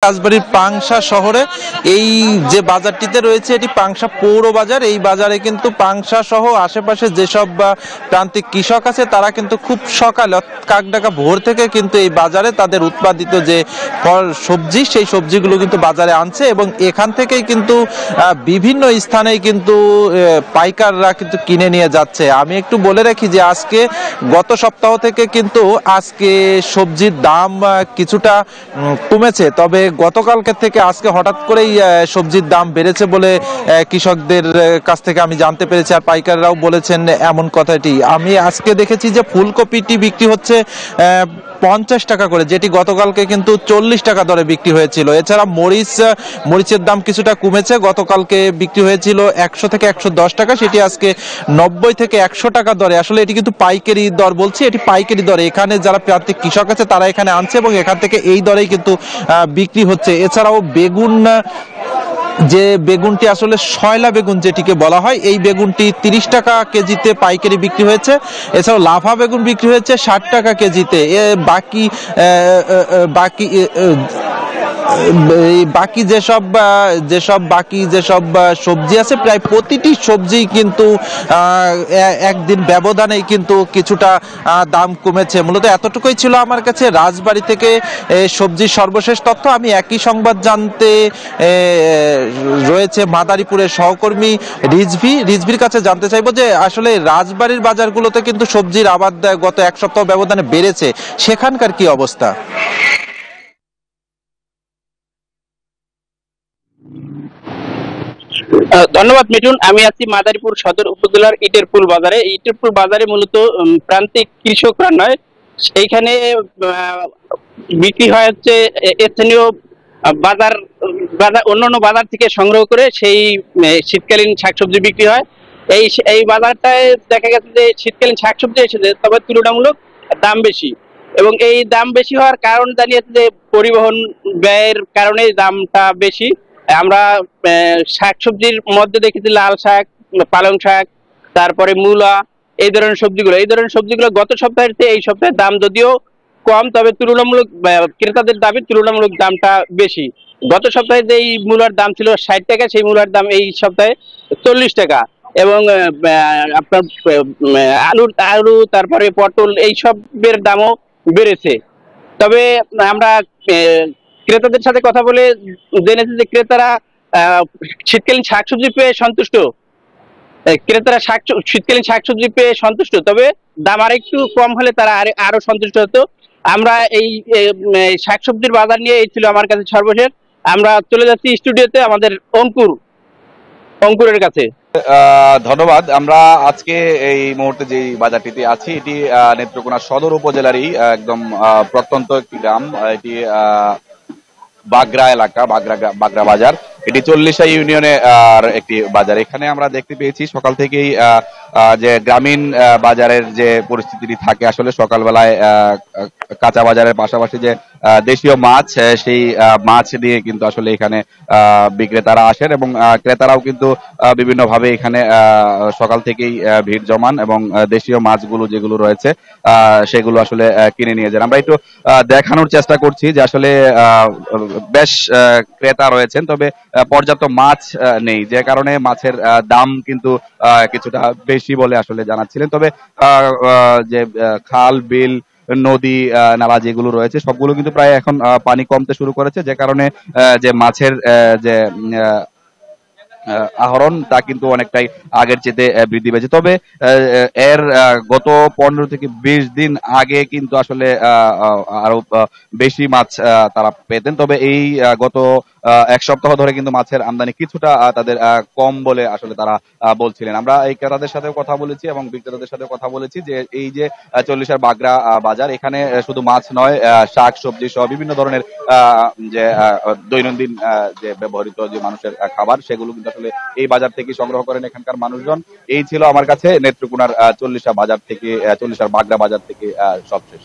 রাজবাড়ীর পাংশা শহরে এই যে বাজারটিতে রয়েছে এটি পাংশা পৌর বাজার। এই বাজারে কিন্তু পাংশা সহ আশেপাশে যেসব প্রান্তিক কৃষক আছে তারা কিন্তু খুব সকালে কাকডাকা ভোর থেকে কিন্তু এই বাজারে তাদের উৎপাদিত যে ফল সবজি সেই সবজিগুলো কিন্তু বাজারে আনছে এবং এখান থেকেই কিন্তু বিভিন্ন স্থানেই কিন্তু পাইকাররা কিন্তু কিনে নিয়ে যাচ্ছে। আমি একটু বলে রাখি যে আজকে গত সপ্তাহ থেকে কিন্তু আজকে সবজির দাম কিছুটা কমেছে, তবে গতকালকে থেকে আজকে হঠাৎ করেই সবজির দাম বেড়েছে বলে কৃষকদের কাছ থেকে আমি জানতে পেরেছি, আর পাইকাররাও বলেছেন এমন কথাটি। আমি আজকে দেখেছি যে ফুলকপিটি বিক্রি হচ্ছে 50 টাকা করে, যেটি গতকালকে কিন্তু 40 টাকা দরে বিক্রি হয়েছিল। এছাড়া মরিচের দাম কিছুটা কমেছে, গতকালকে বিক্রি হয়েছিল 100 থেকে 110 টাকা, সেটি আজকে 90 থেকে 100 টাকা দরে। আসলে এটি কিন্তু পাইকারি দর বলছি, এটি পাইকারি দরে এখানে যারা প্রান্তিক কৃষক আছে তারা এখানে আনছে এবং এখান থেকে এই দরেই কিন্তু বিক্রি হচ্ছে। এছাড়াও বেগুন, যে বেগুনটি আসলে শয়লা বেগুন যেটিকে বলা হয়, এই বেগুনটি 30 টাকা কেজিতে পাইকারি বিক্রি হয়েছে। এছাড়াও লাফা বেগুন বিক্রি হয়েছে 60 টাকা কেজিতে। বাকি বাকি বাকি যেসব সবজি আছে প্রায় প্রতিটি সবজি কিন্তু একদিন ব্যবধানেই কিন্তু কিছুটা দাম কমেছে। মূলত এতটুকুই ছিল আমার কাছে রাজবাড়ী থেকে সবজির সর্বশেষ তথ্য। আমি একই সংবাদ জানতে রয়েছে মাদারীপুরের সহকর্মী রিজভির কাছে জানতে চাইবো যে আসলে রাজবাড়ীর বাজারগুলোতে কিন্তু সবজির আবাদ গত এক সপ্তাহ ব্যবধানে বেড়েছে, সেখানকার কি অবস্থা? ধন্যবাদ মিঠুন। আমি আছি মাদারীপুর সদর উপজেলার ইটেরপুল বাজারে। ইটেরপুল বাজারে মূলত প্রান্তিক কৃষকরা নয়, এইখানে বিক্রি হয় হচ্ছে স্থানীয় বাজার বাজার অন্যান্য বাজার থেকে সংগ্রহ করে সেই শীতকালীন শাকসবজি বিক্রি হয়। এই এই বাজারটায় দেখা গেছে যে শীতকালীন শাকসবজি এসেছে, তবে তুলনামূলক দাম বেশি। এবং এই দাম বেশি হওয়ার কারণ জানিয়েছে যে পরিবহন ব্যয়ের কারণে দামটা বেশি। আমরা শাকসবজির মধ্যে দেখেছি লাল শাক, পালং শাক, তারপরে মূলা, এই ধরনের সবজিগুলো গত সপ্তাহের চেয়ে এই সপ্তাহে দাম যদিও কম, তবে তুলনামূলক ক্রেতাদের দাবি তুলনামূলক দামটা বেশি। গত সপ্তাহে যে এই মূলার দাম ছিল 60 টাকা, সেই মূলার দাম এই সপ্তাহে 40 টাকা। এবং আপনার আলু আলু তারপরে পটল এই সবের দামও বেড়েছে। তবে আমরা ক্রেতাদের সাথে কথা বলে জেনেছি যে ক্রেতারা শীতকালীন শাকসবজি পেয়ে সন্তুষ্ট। শীতকালীন শাকসবজি পেয়ে সন্তুষ্ট, তবে দাম আর একটু কম হলে তারা আরো সন্তুষ্ট হতো। আমরা এই শাকসবজির বাজার নিয়ে এই ছিল আমার কাছে সর্বশেষ। আমরা চলে যাচ্ছি স্টুডিওতে আমাদের অঙ্কুরের কাছে। ধন্যবাদ। আমরা আজকে এই মুহূর্তে যে বাজারটিতে আছি এটি নেত্রকোনা সদর উপজেলারই একদম প্রত্যন্ত একটি গ্রাম। এটি বাগরা এলাকা, বাগরা বাজার। এটি 40 ইউনিয়নে একটি বাজার। এখানে আমরা দেখতে পেয়েছি সকাল থেকেই যে গ্রামীণ বাজারের যে পরিস্থিতিটি থাকে, আসলে সকালবেলায় কাঁচা বাজারের পাশাপাশি যে দেশীয় মাছ, সেই মাছ দিয়ে কিন্তু আসলে এখানে বিক্রেতারা আসেন এবং ক্রেতারাও কিন্তু বিভিন্ন ভাবে এখানে সকাল থেকেই ভিড় জমান এবং দেশীয় মাছগুলো যেগুলো রয়েছে সেগুলো আসলে কিনে নিয়ে যান। আমরা একটু দেখানোর চেষ্টা করছি যে আসলে বেশ ক্রেতা রয়েছেন, তবে পর্যাপ্ত মাছ নেই, যে কারণে মাছের দাম কিন্তু কিছুটা বেশি বলে আসলে জানাচ্ছিলেন। তবে যে খাল বিল নদী নালা যেগুলো রয়েছে সবগুলো কিন্তু প্রায় এখন পানি কমতে শুরু করেছে, যে কারণে যে মাছের যে আহরণ তা কিন্তু অনেকটাই আগের চেয়ে বৃদ্ধি পেয়েছে। তবে এর গত 15 থেকে 20 দিন আগে কিন্তু আসলে আরো বেশি মাছ তারা পেতেন, তবে এই গত এক সপ্তাহ ধরে কিন্তু মাছের আমদানি কিছুটা তাদের কম বলে আসলে তারা বলছিলেন। আমরা এই ক্রেতাদের সাথেও কথা বলেছি এবং বিক্রেতাদের সাথেও কথা বলেছি যে এই যে 40 বাগরা বাজার, এখানে শুধু মাছ নয়, শাক সবজি সহ বিভিন্ন ধরনের যে দৈনন্দিন যে ব্যবহৃত যে মানুষের খাবার সেগুলো কিন্তু আসলে এই বাজার থেকে সংগ্রহ করেন এখানকার মানুষজন। এই ছিল আমার কাছে নেত্রকোনার 40 বাজার থেকে 40 বাগরা বাজার থেকে সবশেষ।